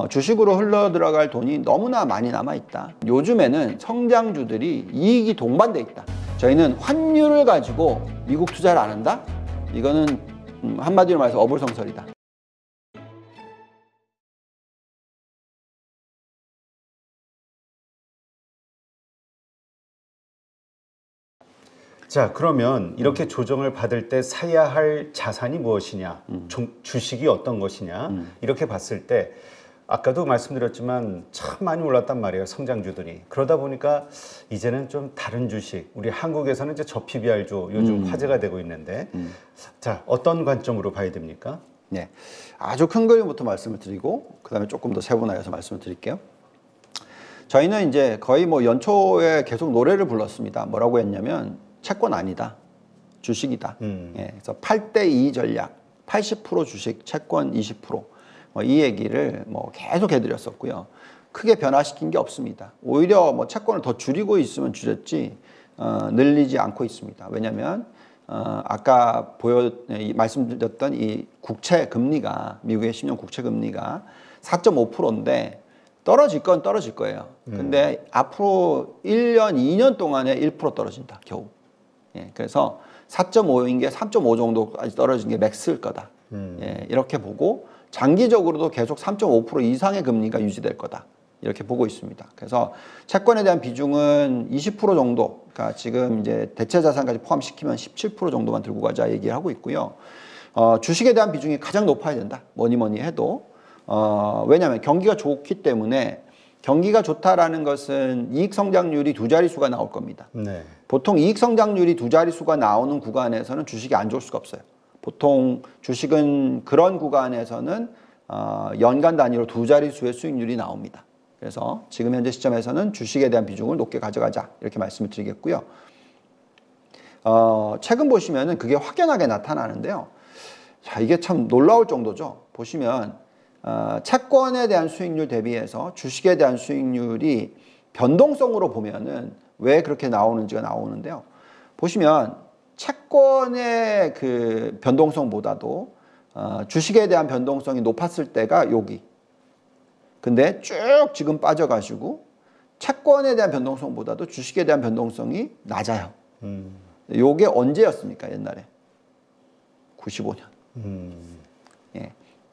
주식으로 흘러 들어갈 돈이 너무나 많이 남아있다. 요즘에는 성장주들이 이익이 동반돼 있다. 저희는 환율을 가지고 미국 투자를 안 한다? 이거는 한마디로 말해서 어불성설이다. 자, 그러면 이렇게 조정을 받을 때 사야 할 자산이 무엇이냐, 주식이 어떤 것이냐, 이렇게 봤을 때 아까도 말씀드렸지만 참 많이 올랐단 말이에요, 성장주들이. 그러다 보니까 이제는 좀 다른 주식, 우리 한국에서는 이제 저PBR주 요즘 화제가 되고 있는데, 자, 어떤 관점으로 봐야 됩니까? 네, 아주 큰 그림부터 말씀을 드리고 그 다음에 조금 더 세분화해서 말씀을 드릴게요. 저희는 이제 거의 뭐 연초에 계속 노래를 불렀습니다. 뭐라고 했냐면 채권 아니다, 주식이다. 예, 그래서 8대2 전략, 80% 주식, 채권 20%. 이 얘기를 뭐 계속 해드렸었고요. 크게 변화시킨 게 없습니다. 오히려 뭐 채권을 더 줄이고 있으면 줄였지 늘리지 않고 있습니다. 왜냐하면 아까 말씀드렸던 이 국채 금리가, 미국의 10년 국채 금리가 4.5%인데 떨어질 건 떨어질 거예요. 근데 앞으로 1년, 2년 동안에 1% 떨어진다, 겨우. 예, 그래서 4.5인 게 3.5 정도까지 떨어진 게 맥스일 거다. 예, 이렇게 보고 장기적으로도 계속 3.5% 이상의 금리가 유지될 거다. 이렇게 보고 있습니다. 그래서 채권에 대한 비중은 20% 정도, 그러니까 지금 이제 대체 자산까지 포함시키면 17% 정도만 들고 가자 얘기를 하고 있고요. 주식에 대한 비중이 가장 높아야 된다. 뭐니 해도. 왜냐하면 경기가 좋기 때문에, 경기가 좋다라는 것은 이익 성장률이 두 자릿수가 나올 겁니다. 네. 보통 이익 성장률이 두 자릿수가 나오는 구간에서는 주식이 안 좋을 수가 없어요. 보통 주식은 그런 구간에서는 연간 단위로 두 자릿수의 수익률이 나옵니다. 그래서 지금 현재 시점에서는 주식에 대한 비중을 높게 가져가자, 이렇게 말씀을 드리겠고요. 최근 보시면은 그게 확연하게 나타나는데요. 자, 이게 참 놀라울 정도죠. 보시면 채권에 대한 수익률 대비해서 주식에 대한 수익률이 변동성으로 보면은 왜 그렇게 나오는지가 나오는데요. 보시면 채권의 그 변동성보다도 주식에 대한 변동성이 높았을 때가 여기. 근데 쭉 지금 빠져가지고 채권에 대한 변동성보다도 주식에 대한 변동성이 낮아요. 요게 언제였습니까? 옛날에 95년. 예.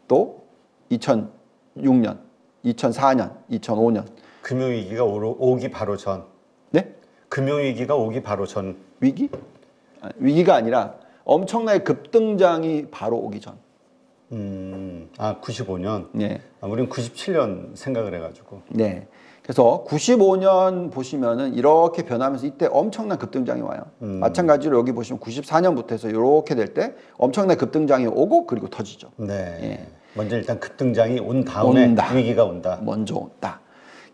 또 2006년, 2004년, 2005년. 금융위기가 오기 바로 전. 네? 금융위기가 오기 바로 전. 위기? 위기가 아니라 엄청나게 급등장이 바로 오기 전. 95년? 네. 우리는 97년 생각을 해가지고. 네. 그래서 95년 보시면은 이렇게 변하면서 이때 엄청난 급등장이 와요. 마찬가지로 여기 보시면 94년부터 해서 이렇게 될 때 엄청난 급등장이 오고 그리고 터지죠. 네. 예. 먼저 일단 급등장이 온 다음에 위기가 온다. 먼저 온다.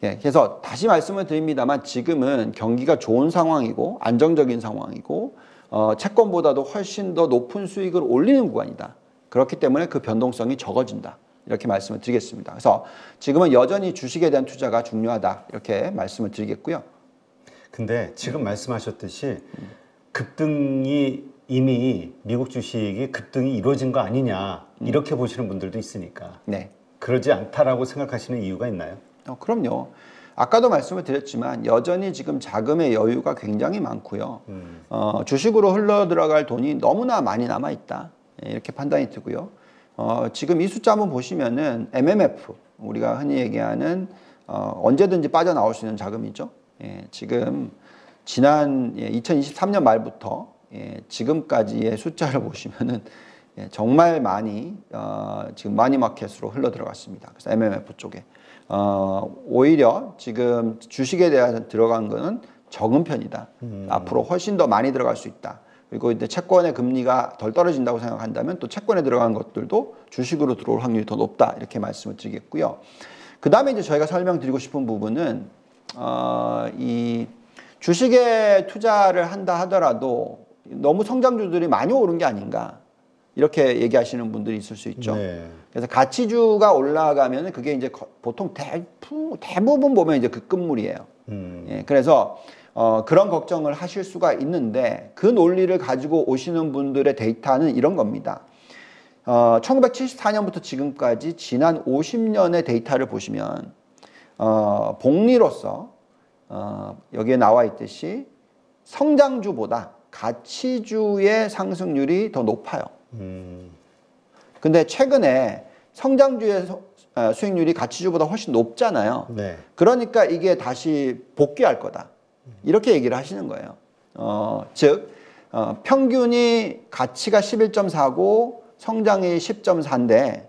예. 그래서 다시 말씀을 드립니다만 지금은 경기가 좋은 상황이고 안정적인 상황이고 채권보다도 훨씬 더 높은 수익을 올리는 구간이다. 그렇기 때문에 그 변동성이 적어진다. 이렇게 말씀을 드리겠습니다. 그래서 지금은 여전히 주식에 대한 투자가 중요하다. 이렇게 말씀을 드리겠고요. 근데 지금 말씀하셨듯이 급등이 이미 미국 주식이 급등이 이루어진 거 아니냐 이렇게 보시는 분들도 있으니까 네. 그러지 않다라고 생각하시는 이유가 있나요? 그럼요. 아까도 말씀을 드렸지만 여전히 지금 자금의 여유가 굉장히 많고요. 주식으로 흘러 들어갈 돈이 너무나 많이 남아 있다. 이렇게 판단이 되고요. 지금 이 숫자 한번 보시면은 MMF, 우리가 흔히 얘기하는 언제든지 빠져나올 수 있는 자금이죠. 예, 지금 지난 2023년 말부터 지금까지의 숫자를 보시면은 정말 많이 지금 마니마켓으로 흘러 들어갔습니다. 그래서 MMF 쪽에 오히려 지금 주식에 대한 들어간 거는 적은 편이다. 앞으로 훨씬 더 많이 들어갈 수 있다. 그리고 이제 채권의 금리가 덜 떨어진다고 생각한다면 또 채권에 들어간 것들도 주식으로 들어올 확률이 더 높다. 이렇게 말씀을 드리겠고요. 그 다음에 이제 저희가 설명드리고 싶은 부분은 이 주식에 투자를 한다 하더라도 너무 성장주들이 많이 오른 게 아닌가. 이렇게 얘기하시는 분들이 있을 수 있죠. 네. 그래서 가치주가 올라가면 그게 이제 보통 대부분 보면 이제 급급물이에요. 예, 그래서 그런 걱정을 하실 수가 있는데 그 논리를 가지고 오시는 분들의 데이터는 이런 겁니다. 1974년부터 지금까지 지난 50년의 데이터를 보시면 복리로서 여기에 나와 있듯이 성장주보다 가치주의 상승률이 더 높아요. 근데 최근에 성장주의 수익률이 가치주보다 훨씬 높잖아요. 네. 그러니까 이게 다시 복귀할 거다. 이렇게 얘기를 하시는 거예요. 즉 평균이 가치가 11.4고 성장이 10.4인데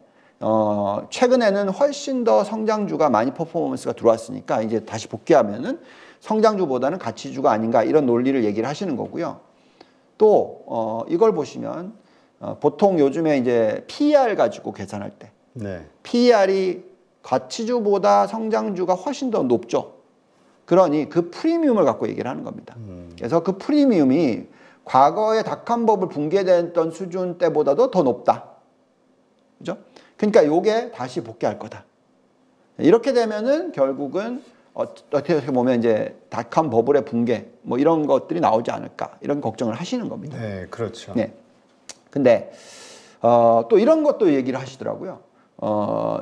최근에는 훨씬 더 성장주가 많이 퍼포먼스가 들어왔으니까 이제 다시 복귀하면은 성장주보다는 가치주가 아닌가 이런 논리를 얘기를 하시는 거고요. 또 이걸 보시면 보통 요즘에 이제 PER 가지고 계산할 때 네. PER이 가치주보다 성장주가 훨씬 더 높죠. 그러니 그 프리미엄을 갖고 얘기를 하는 겁니다. 그래서 그 프리미엄이 과거에 닷컴버블 붕괴됐던 수준 때보다도 더 높다. 그죠? 그러니까 요게 다시 복귀할 거다. 이렇게 되면은 결국은 어떻게 보면 이제 닷컴 버블의 붕괴 뭐 이런 것들이 나오지 않을까 이런 걱정을 하시는 겁니다. 네, 그렇죠. 네. 근데 또 이런 것도 얘기를 하시더라고요.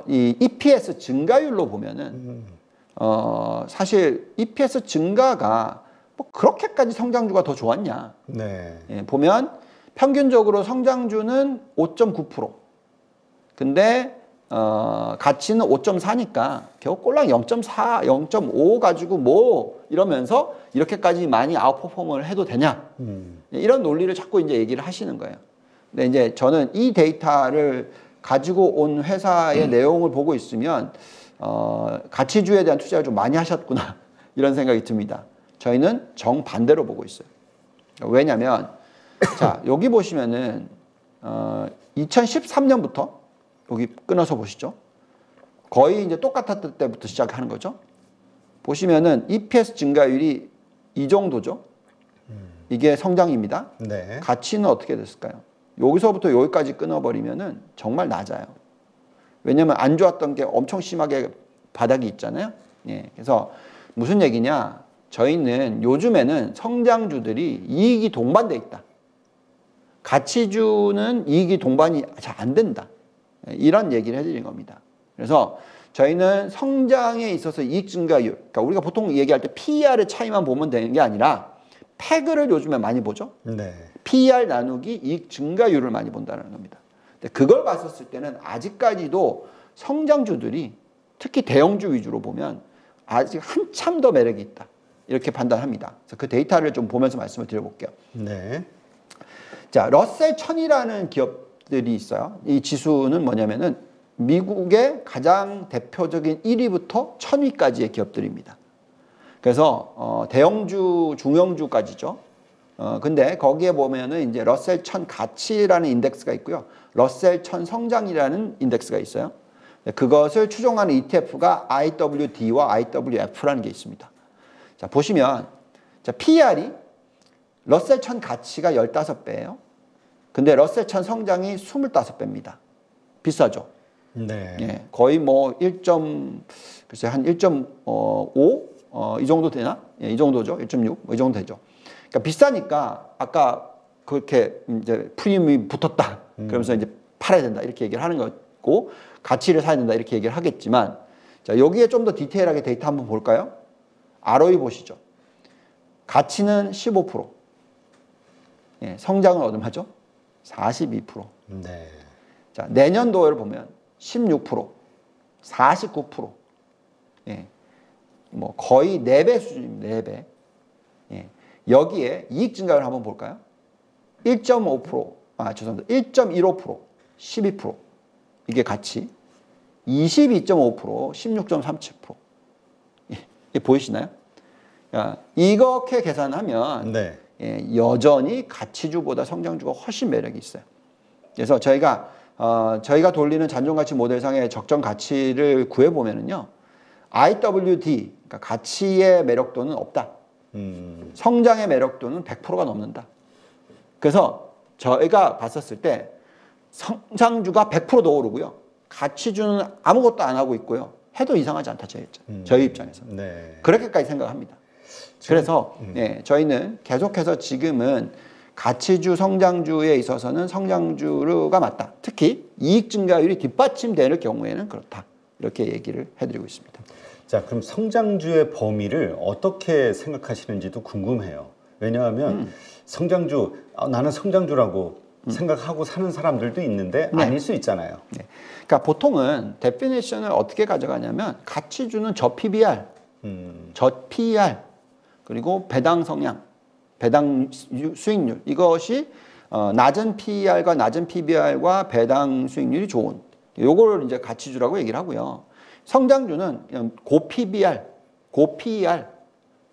이 EPS 증가율로 보면은 사실 EPS 증가가 뭐 그렇게까지 성장주가 더 좋았냐? 네. 예, 보면 평균적으로 성장주는 5.9%. 근데 가치는 5.4니까 겨우 꼴랑 0.4, 0.5 가지고 뭐 이러면서 이렇게까지 많이 아웃퍼폼을 해도 되냐? 이런 논리를 자꾸 이제 얘기를 하시는 거예요. 근데 이제 저는 이 데이터를 가지고 온 회사의 내용을 보고 있으면 가치주에 대한 투자를 좀 많이 하셨구나 이런 생각이 듭니다. 저희는 정반대로 보고 있어요. 왜냐하면 자 여기 보시면은 2013년부터 여기 끊어서 보시죠. 거의 이제 똑같았을 때부터 시작하는 거죠. 보시면은 EPS 증가율이 이 정도죠. 이게 성장입니다. 네. 가치는 어떻게 됐을까요? 여기서부터 여기까지 끊어버리면은 정말 낮아요. 왜냐면 안 좋았던 게 엄청 심하게 바닥이 있잖아요. 예, 그래서 무슨 얘기냐? 저희는 요즘에는 성장주들이 이익이 동반돼 있다. 가치주는 이익이 동반이 잘 안 된다. 이런 얘기를 해드린 겁니다. 그래서 저희는 성장에 있어서 이익 증가율, 그러니까 우리가 보통 얘기할 때 PER의 차이만 보면 되는 게 아니라 PEG를 요즘에 많이 보죠. 네. PER 나누기 이익 증가율을 많이 본다는 겁니다. 근데 그걸 봤었을 때는 아직까지도 성장주들이 특히 대형주 위주로 보면 아직 한참 더 매력이 있다. 이렇게 판단합니다. 그래서 그 데이터를 좀 보면서 말씀을 드려볼게요. 네. 자, 러셀 1000이라는 기업들이 있어요. 이 지수는 뭐냐면은 미국의 가장 대표적인 1위부터 1000위까지의 기업들입니다. 그래서 대형주, 중형주까지죠. 근데 거기에 보면은 이제 러셀 1000 가치라는 인덱스가 있고요. 러셀 1000 성장이라는 인덱스가 있어요. 그것을 추종하는 ETF가 IWD와 IWF라는 게 있습니다. 자, 보시면 자, PER이 러셀 1000 가치가 15배예요. 근데 러셀 1000 성장이 25배입니다. 비싸죠? 네. 예, 거의 뭐 글쎄 한 1.5 이 정도 되나? 예, 이 정도죠. 1.6 뭐 이 정도 되죠. 그러니까 비싸니까 아까 그렇게 이제 프리미엄이 붙었다. 그러면서 이제 팔아야 된다. 이렇게 얘기를 하는 거고 가치를 사야 된다. 이렇게 얘기를 하겠지만 자, 여기에 좀 더 디테일하게 데이터 한번 볼까요? ROE 보시죠. 가치는 15%. 예, 성장은 얼마죠? 42%. 네. 자, 내년도를 보면 16%, 49%. 예. 뭐 거의 4배 수준입니다. 4배. 예. 여기에 이익 증가율 한번 볼까요? 1.5%, 죄송합니다. 1.15%, 12%. 이게 가치. 22.5%, 16.37%. 예. 보이시나요? 야, 이렇게 계산하면 네. 예, 여전히 가치주보다 성장주가 훨씬 매력이 있어요. 그래서 저희가 돌리는 잔존가치 모델상의 적정 가치를 구해보면은요, IWD, 그러니까 가치의 매력도는 없다. 성장의 매력도는 100%가 넘는다. 그래서 저희가 봤었을 때 성장주가 100%더 오르고요. 가치주는 아무것도 안 하고 있고요. 해도 이상하지 않다. 저희 입장에서. 네. 그렇게까지 생각합니다. 그래서 예, 저희는 계속해서 지금은 가치주, 성장주에 있어서는 성장주가 맞다. 특히 이익 증가율이 뒷받침되는 경우에는 그렇다. 이렇게 얘기를 해드리고 있습니다. 자, 그럼 성장주의 범위를 어떻게 생각하시는지도 궁금해요. 왜냐하면 성장주, 나는 성장주라고 생각하고 사는 사람들도 있는데 네. 아닐 수 있잖아요. 네. 그러니까 보통은 데피니션을 어떻게 가져가냐면 가치주는 저 PBR, 저 PER, 그리고 배당 성향, 배당 수익률 이것이 낮은 PER과 낮은 PBR과 배당 수익률이 좋은 요거를 이제 가치주라고 얘기를 하고요. 성장주는 그냥 고 PBR, 고 PER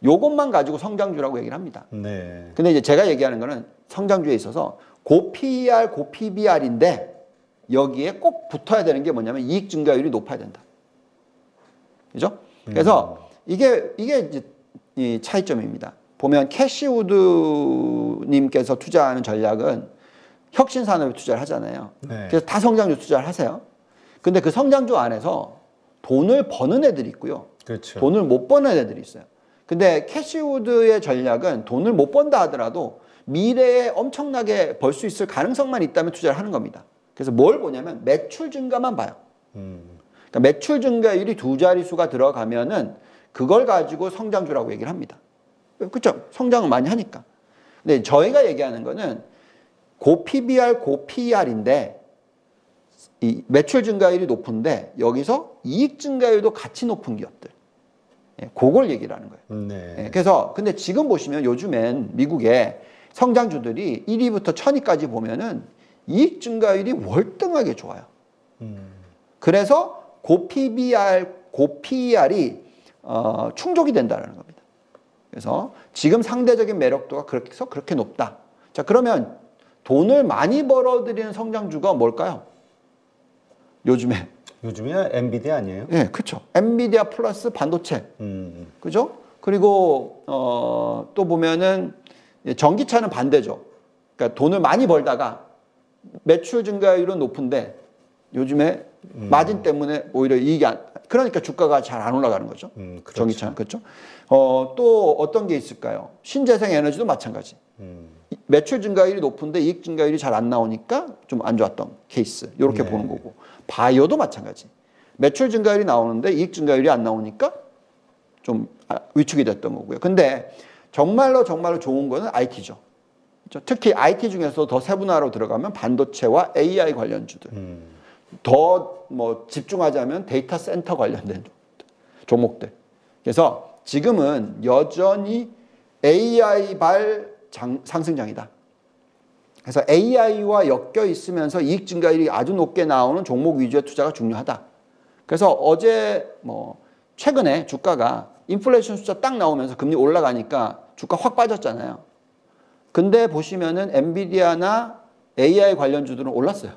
요것만 가지고 성장주라고 얘기를 합니다. 네. 근데 이제 제가 얘기하는 거는 성장주에 있어서 고 PER, 고 PBR인데 여기에 꼭 붙어야 되는 게 뭐냐면 이익 증가율이 높아야 된다. 그죠? 그래서 이게 이제 이 차이점입니다. 보면 캐시우드님께서 투자하는 전략은 혁신산업에 투자를 하잖아요. 네. 그래서 다 성장주 투자를 하세요. 근데 그 성장주 안에서 돈을 버는 애들이 있고요. 그렇죠. 돈을 못 버는 애들이 있어요. 근데 캐시우드의 전략은 돈을 못 번다 하더라도 미래에 엄청나게 벌 수 있을 가능성만 있다면 투자를 하는 겁니다. 그래서 뭘 보냐면 매출 증가만 봐요. 그러니까 매출 증가율이 두 자릿수가 들어가면은 그걸 가지고 성장주라고 얘기를 합니다. 그렇죠? 성장을 많이 하니까. 근데 저희가 얘기하는 거는 고 PBR, 고 PER인데 이 매출 증가율이 높은데 여기서 이익 증가율도 같이 높은 기업들. 예, 그걸 얘기를 하는 거예요. 네. 예, 그래서 근데 지금 보시면 요즘엔 미국의 성장주들이 1위부터 1000위까지 보면은 이익 증가율이 월등하게 좋아요. 그래서 고 PBR, 고 PER이 충족이 된다는 겁니다. 그래서 지금 상대적인 매력도가 그렇게 높다. 자, 그러면 돈을 많이 벌어들이는 성장주가 뭘까요? 요즘에 엔비디아 아니에요? 예, 그렇죠. 엔비디아 플러스 반도체, 그죠? 그리고 또 보면은 전기차는 반대죠. 그러니까 돈을 많이 벌다가 매출 증가율은 높은데 요즘에 마진 때문에 오히려 이익이 그러니까 주가가 잘 안 올라가는 거죠. 그렇죠. 전기차는 그렇죠. 또 어떤 게 있을까요? 신재생 에너지도 마찬가지. 매출 증가율이 높은데 이익 증가율이 잘 안 나오니까 좀 안 좋았던 케이스. 이렇게 네. 보는 거고. 바이오도 마찬가지. 매출 증가율이 나오는데 이익 증가율이 안 나오니까 좀 위축이 됐던 거고요. 근데 정말로 좋은 거는 IT죠. 그렇죠? 특히 IT 중에서 더 세분화로 들어가면 반도체와 AI 관련주들. 더 뭐 집중하자면 데이터 센터 관련된 종목들. 그래서 지금은 여전히 AI 발 상승장이다. 그래서 AI와 엮여 있으면서 이익 증가율이 아주 높게 나오는 종목 위주의 투자가 중요하다. 그래서 어제 뭐 최근에 주가가 인플레이션 숫자 딱 나오면서 금리 올라가니까 주가 확 빠졌잖아요. 근데 보시면은 엔비디아나 AI 관련주들은 올랐어요.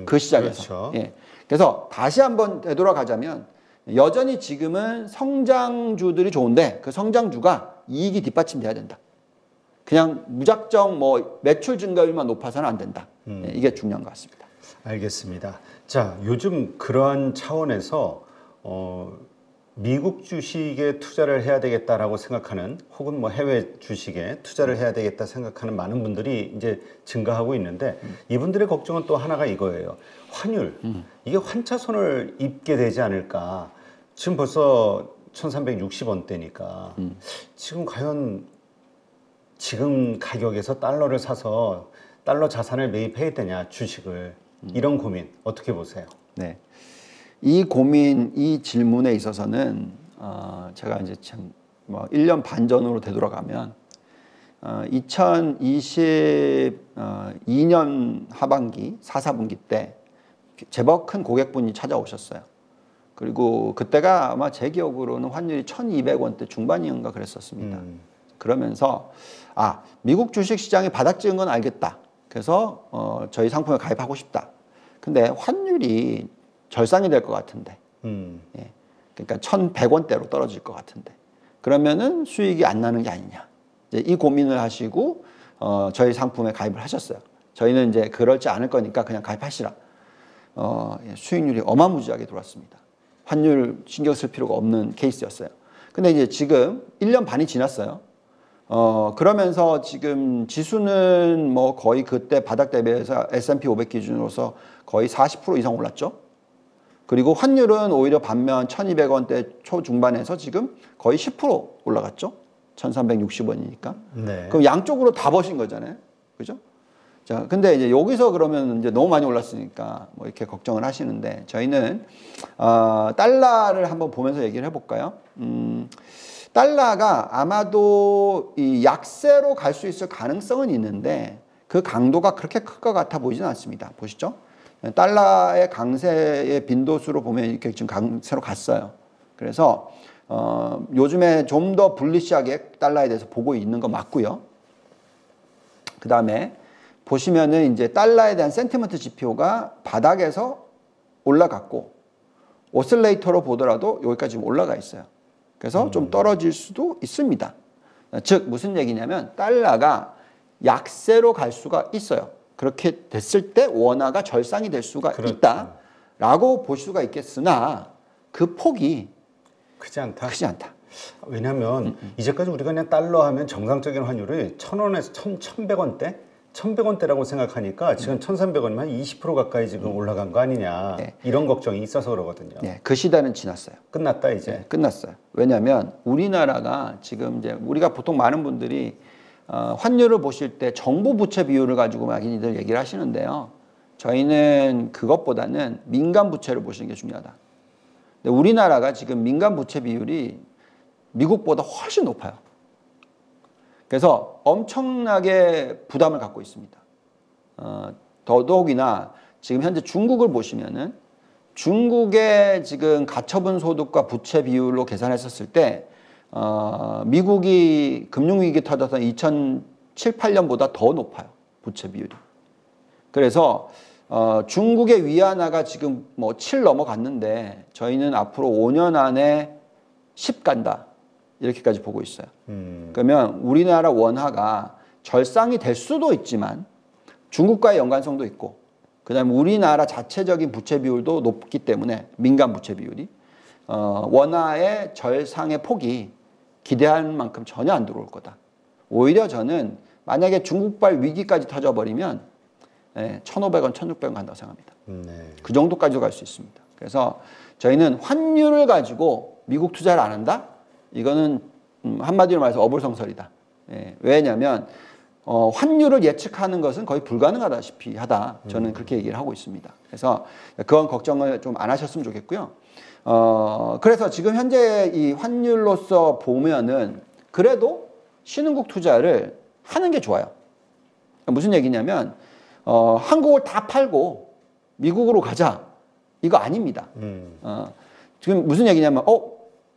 그 시장에서. 그렇죠. 예. 그래서 다시 한번 되돌아가자면 여전히 지금은 성장주들이 좋은데 그 성장주가 이익이 뒷받침돼야 된다. 그냥 무작정 뭐 매출 증가율만 높아서는 안 된다. 예, 이게 중요한 것 같습니다. 알겠습니다. 자, 요즘 그러한 차원에서 미국 주식에 투자를 해야 되겠다라고 생각하는 혹은 뭐 해외 주식에 투자를 해야 되겠다 생각하는 많은 분들이 이제 증가하고 있는데 이분들의 걱정은 또 하나가 이거예요. 환율. 이게 환차손을 입게 되지 않을까. 지금 벌써 1360원대니까 지금 과연 지금 가격에서 달러를 사서 달러 자산을 매입해야 되냐, 주식을. 이런 고민 어떻게 보세요? 네. 이 고민, 이 질문에 있어서는 제가 이제 참 뭐 1년 반 전으로 되돌아가면 2022년 하반기 4, 4분기 때 제법 큰 고객분이 찾아오셨어요. 그리고 그때가 아마 제 기억으로는 환율이 1200원대 중반이었는가 그랬었습니다. 그러면서 미국 주식 시장이 바닥 찍은 건 알겠다. 그래서 저희 상품에 가입하고 싶다. 근데 환율이 절상이 될 것 같은데, 예. 그러니까 1,100원대로 떨어질 것 같은데, 그러면은 수익이 안 나는 게 아니냐. 이제 이 고민을 하시고 저희 상품에 가입을 하셨어요. 저희는 이제 그럴지 않을 거니까 그냥 가입하시라. 수익률이 어마무지하게 들어왔습니다. 환율 신경 쓸 필요가 없는 케이스였어요. 근데 이제 지금 1년 반이 지났어요. 그러면서 지금 지수는 뭐 거의 그때 바닥 대비해서 S&P 500 기준으로서 거의 40% 이상 올랐죠. 그리고 환율은 오히려 반면 1200원대 초중반에서 지금 거의 10% 올라갔죠. 1360원이니까. 네. 그럼 양쪽으로 다 버신 거잖아요. 그죠? 자, 근데 이제 여기서 그러면 이제 너무 많이 올랐으니까 뭐 이렇게 걱정을 하시는데 저희는, 달러를 한번 보면서 얘기를 해볼까요? 달러가 아마도 이 약세로 갈 수 있을 가능성은 있는데 그 강도가 그렇게 클 것 같아 보이지는 않습니다. 보시죠. 달러의 강세의 빈도수로 보면 이렇게 지금 강세로 갔어요. 그래서 요즘에 좀 더 불리시하게 달러에 대해서 보고 있는 거 맞고요. 그 다음에 보시면은 이제 달러에 대한 센티먼트 지표가 바닥에서 올라갔고 오슬레이터로 보더라도 여기까지 올라가 있어요. 그래서 좀 떨어질 수도 있습니다. 즉 무슨 얘기냐면 달러가 약세로 갈 수가 있어요. 그렇게 됐을 때 원화가 절상이 될 수가 그렇죠. 있다라고 볼 수가 있겠으나 그 폭이 크지 않다. 크지 않다. 왜냐하면 이제까지 우리가 그냥 달러 하면 정상적인 환율이 1,000원에서 1,100원대? 1,100원대라고 생각하니까 지금 1,300원이면 한 20% 가까이 지금 올라간 거 아니냐. 네. 이런 걱정이 있어서 그러거든요. 네, 그 시대는 지났어요. 끝났다 이제. 네, 끝났어요. 왜냐하면 우리나라가 지금 이제 우리가 보통 많은 분들이 환율을 보실 때 정부 부채 비율을 가지고 많이들 얘기를 하시는데요. 저희는 그것보다는 민간 부채를 보시는 게 중요하다. 근데 우리나라가 지금 민간 부채 비율이 미국보다 훨씬 높아요. 그래서 엄청나게 부담을 갖고 있습니다. 더더욱이나 지금 현재 중국을 보시면은 중국의 지금 가처분 소득과 부채 비율로 계산했었을 때 미국이 금융위기 터졌던 2007, 8년보다 더 높아요. 부채 비율이. 그래서 중국의 위안화가 지금 뭐 7 넘어갔는데 저희는 앞으로 5년 안에 10 간다. 이렇게까지 보고 있어요. 그러면 우리나라 원화가 절상이 될 수도 있지만 중국과의 연관성도 있고 그다음에 우리나라 자체적인 부채 비율도 높기 때문에 민간 부채 비율이 원화의 절상의 폭이 기대한 만큼 전혀 안 들어올 거다. 오히려 저는 만약에 중국발 위기까지 터져버리면 1,500원, 1,600원 간다고 생각합니다. 네. 그 정도까지도 갈 수 있습니다. 그래서 저희는 환율을 가지고 미국 투자를 안 한다? 이거는 한마디로 말해서 어불성설이다. 왜냐하면 환율을 예측하는 것은 거의 불가능하다시피 하다. 저는 그렇게 얘기를 하고 있습니다. 그래서 그건 걱정을 좀 안 하셨으면 좋겠고요. 그래서 지금 현재 이 환율로서 보면은 그래도 신흥국 투자를 하는 게 좋아요. 무슨 얘기냐면 한국을 다 팔고 미국으로 가자. 이거 아닙니다. 지금 무슨 얘기냐면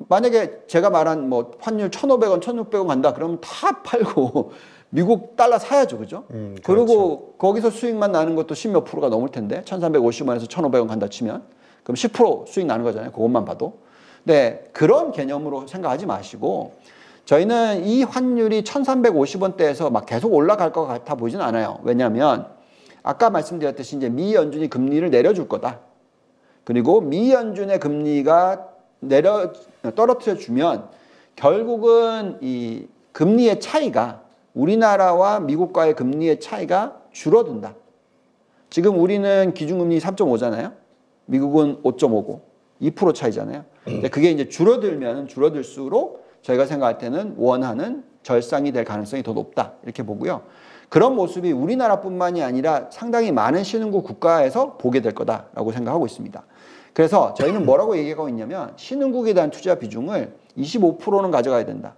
만약에 제가 말한 뭐 환율 1,500원, 1,600원 간다. 그러면 다 팔고 미국 달러 사야죠. 그죠? 그렇죠. 그리고 거기서 수익만 나는 것도 10몇 프로가 넘을 텐데 1,350원에서 1,500원 간다 치면 그럼 10% 수익 나는 거잖아요. 그것만 봐도. 네, 그런 개념으로 생각하지 마시고 저희는 이 환율이 1,350원대에서 막 계속 올라갈 것 같아 보이진 않아요. 왜냐하면 아까 말씀드렸듯이 이제 미 연준이 금리를 내려줄 거다. 그리고 미 연준의 금리가 떨어뜨려 주면 결국은 이 금리의 차이가 우리나라와 미국과의 금리의 차이가 줄어든다. 지금 우리는 기준금리 3.5잖아요. 미국은 5.5고 2% 차이잖아요. 근데 그게 이제 줄어들면 줄어들수록 저희가 생각할 때는 원화는 절상이 될 가능성이 더 높다. 이렇게 보고요. 그런 모습이 우리나라뿐만이 아니라 상당히 많은 신흥국 국가에서 보게 될 거다라고 생각하고 있습니다. 그래서 저희는 뭐라고 얘기하고 있냐면 신흥국에 대한 투자 비중을 25%는 가져가야 된다.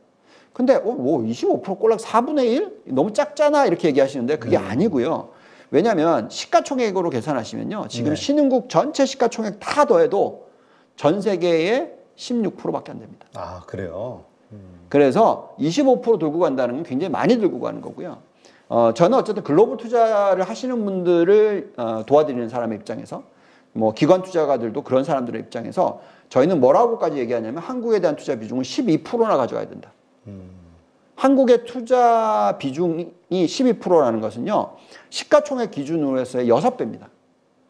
근데 뭐 25% 꼴랑 4분의 1? 너무 작잖아 이렇게 얘기하시는데 그게 아니고요. 왜냐하면 시가총액으로 계산하시면요. 지금 신흥국 전체 시가총액 다 더해도 전 세계의 16%밖에 안 됩니다. 아, 그래요? 그래서 25% 들고 간다는 건 굉장히 많이 들고 가는 거고요. 저는 어쨌든 글로벌 투자를 하시는 분들을 도와드리는 사람의 입장에서 뭐 기관 투자가들도 그런 사람들의 입장에서 저희는 뭐라고까지 얘기하냐면 한국에 대한 투자 비중을 12%나 가져가야 된다. 한국의 투자 비중이 12%라는 것은요. 시가총액 기준으로 해서의 6배입니다.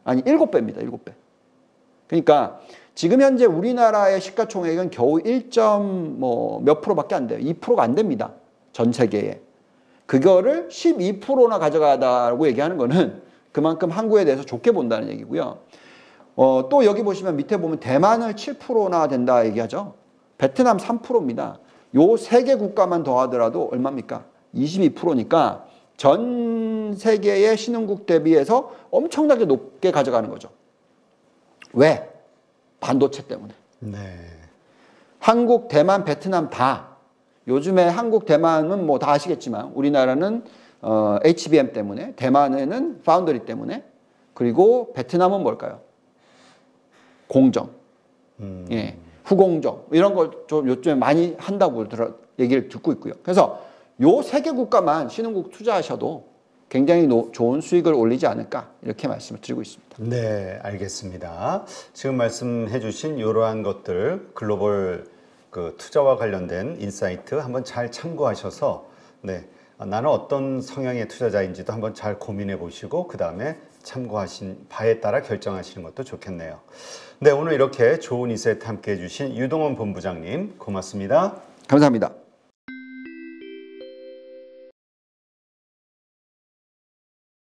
아니 7배입니다. 7배. 그러니까 지금 현재 우리나라의 시가총액은 겨우 1몇 프로밖에 안 돼요. 2%가 안 됩니다. 전 세계에. 그거를 12%나 가져가다라고 얘기하는 거는 그만큼 한국에 대해서 좋게 본다는 얘기고요. 또 여기 보시면 밑에 보면 대만을 7%나 된다 얘기하죠. 베트남 3%입니다. 요 세 개 국가만 더하더라도 얼마입니까? 22%니까 전 세계의 신흥국 대비해서 엄청나게 높게 가져가는 거죠. 왜? 반도체 때문에. 네. 한국, 대만, 베트남 다. 요즘에 한국, 대만은 뭐 다 아시겠지만 우리나라는 HBM 때문에, 대만에는 파운드리 때문에, 그리고 베트남은 뭘까요? 공정. 예, 후공정. 이런 걸 좀 요즘에 많이 한다고 얘기를 듣고 있고요. 그래서 요 세 개 국가만 신흥국 투자하셔도 굉장히 좋은 수익을 올리지 않을까 이렇게 말씀을 드리고 있습니다. 네, 알겠습니다. 지금 말씀해 주신 이러한 것들 글로벌 그 투자와 관련된 인사이트 한번 잘 참고하셔서 네, 나는 어떤 성향의 투자자인지도 한번 잘 고민해 보시고 그 다음에 참고하신 바에 따라 결정하시는 것도 좋겠네요. 네, 오늘 이렇게 좋은 인사이트 함께 해주신 유동원 본부장님 고맙습니다. 감사합니다.